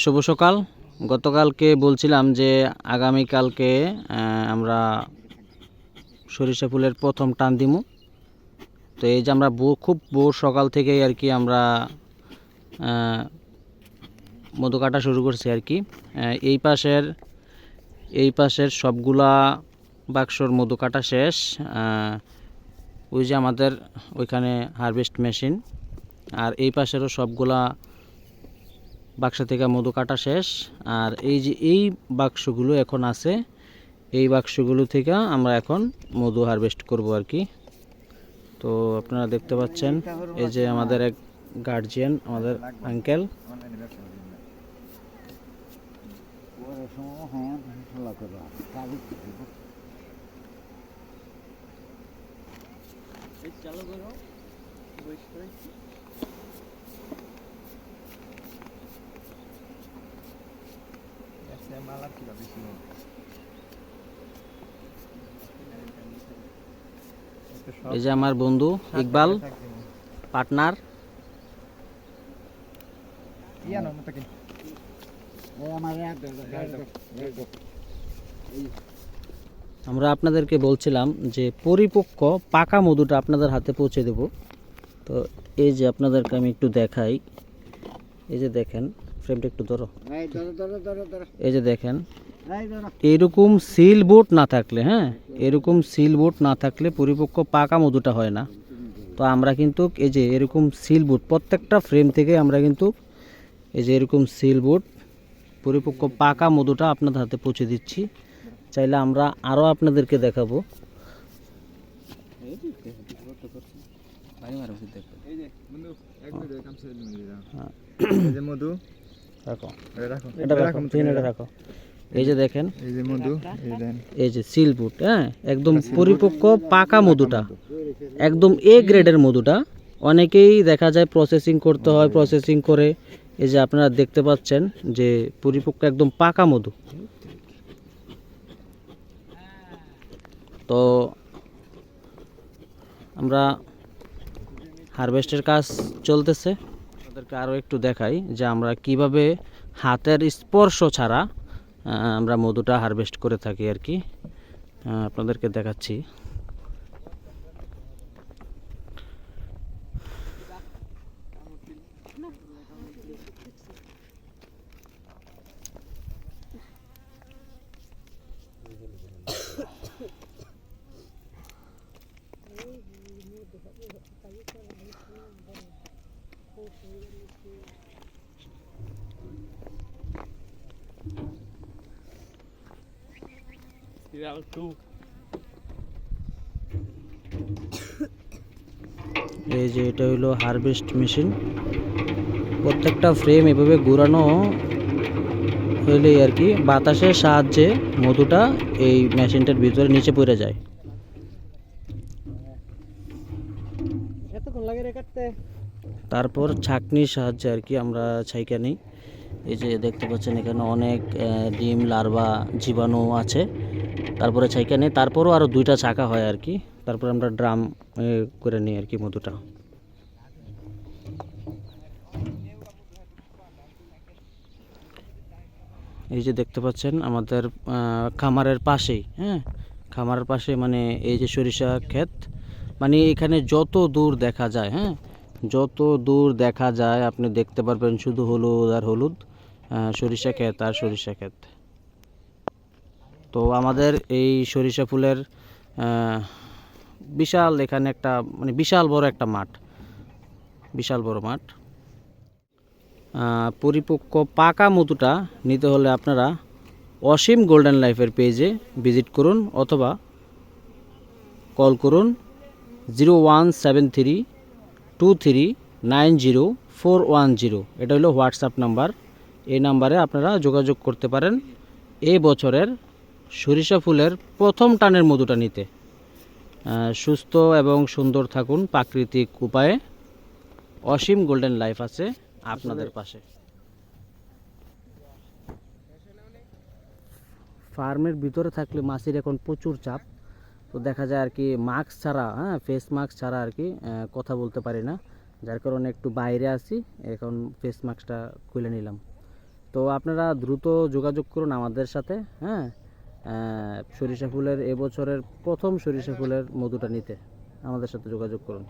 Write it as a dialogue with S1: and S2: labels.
S1: শুভ সকাল। গতকালকে বলছিলাম যে আগামীকালকে আমরা সরিষা ফুলের প্রথম টান দিমু। তো এই যে আমরা খুব ভোর সকাল থেকেই আর কি আমরা মধু কাটা শুরু করছি আর কি। এই পাশের সবগুলা বাক্সর মধু কাটা শেষ। ওই যে আমাদের ওইখানে হারভেস্ট মেশিন, আর এই পাশেরও সবগুলা বাক্স থেকে মধু কাটা শেষ। আর এই যে এই বাক্সগুলো এখন আছে, এই বাক্সগুলো থেকে আমরা এখন মধু হারভেস্ট করব আর কি। তো আপনারা দেখতে পাচ্ছেন এই যে আমাদের এক গার্জিয়ান, আমাদের আঙ্কেল। এই যে আমার বন্ধু ইকবাল, পার্টনার। আমরা আপনাদেরকে বলছিলাম যে পরিপক্ক পাকা মধুটা আপনাদের হাতে পৌঁছে দেব। তো এই যে আপনাদেরকে আমি একটু দেখাই, এই যে দেখেন, ফ্রেমটা একটু ধরো, এই যে দেখেন, এরকম সিল বোর্ড না থাকলে, এরকম সিল বোর্ড না থাকলে পরিপক্ক পাকা মধুটা হয় না। তো আমরা কিন্তু এই যে এরকম সিল বোর্ড প্রত্যেকটা ফ্রেম থেকে আমরা কিন্তু এই যে এরকম সিল বোর্ড পরিপক্ক পাকা মধুটা আপনাদের হাতে পৌঁছে দিচ্ছি। চাইলে আমরা আরও আপনাদেরকে দেখাবো। এই যে দেখেন, এই যে সিল বোর্ড, একদম পরিপক্ক পাকা মধুটা, একদম এ গ্রেডের মধুটা। অনেকেই দেখা যায় প্রসেসিং করতে হয়, প্রসেসিং করে এই যে আপনারা দেখতে পাচ্ছেন যে পরিপক্ক একদম পাকা মধু। তো আমরা হারভেস্টের কাজ চলতেছে, তাদেরকে আরও একটু দেখাই যে আমরা কিভাবে হাতের স্পর্শ ছাড়া আমরা মধুটা হারভেস্ট করে থাকি আর কি। আপনাদেরকে দেখাচ্ছি। এই যে এটা হলো হারভেস্ট মেশিন। প্রত্যেকটা ফ্রেম এভাবে ঘোরানো হইলেই আর কি বাতাসের সাহায্যে মধুটা এই মেশিনটার ভিতরে নিচে পড়ে যায়। তারপর ছাঁকনির সাহায্যে আর কি আমরা ছাইকা নিই। এই যে দেখতে পাচ্ছেন এখানে অনেক ডিম, লার্ভা, জীবাণু আছে। তারপরে ছাইকা নিই, তারপরও আরও 2টা ছাঁকা হয় আর কি। তারপর আমরা ড্রাম করে নিই আর কি মধুটা। এই যে দেখতে পাচ্ছেন আমাদের খামারের পাশেই, খামারের পাশে মানে এই যে সরিষা ক্ষেত, মানে এখানে যত দূর দেখা যায়, যত দূর দেখা যায় আপনি দেখতে পারবেন শুধু হলুদ আর হলুদ, সরিষা ক্ষেত আর সরিষা ক্ষেত। তো আমাদের এই সরিষা ফুলের বিশাল এখানে একটা মানে বিশাল বড় একটা মাঠ, বিশাল বড় মাঠ। পরিপক্ক পাকা মধুটা নিতে হলে আপনারা অসীম গোল্ডেন লাইফের পেজে ভিজিট করুন অথবা কল করুন 017323904110। এটা হলো হোয়াটসঅ্যাপ নাম্বার। এই নাম্বারে আপনারা যোগাযোগ করতে পারেন এই বছরের সরিষা ফুলের প্রথম টানের মধুটা নিতে। সুস্থ এবং সুন্দর থাকুন প্রাকৃতিক উপায়ে। অসীম গোল্ডেন লাইফ আছে আপনাদের পাশে। ফার্মের ভিতরে থাকলে মাছির এখন প্রচুর চাপ। তো দেখা যায় আর কি মাস্ক ছাড়া, ফেস মাস্ক ছাড়া আর কি কথা বলতে পারি না, যার কারণে একটু বাইরে আসি, এখন ফেস মাস্কটা খুলে নিলাম। তো আপনারা দ্রুত যোগাযোগ করুন আমাদের সাথে, হ্যাঁ, সরিষা ফুলের এবছরের প্রথম সরিষা ফুলের মধুটা নিতে আমাদের সাথে যোগাযোগ করুন।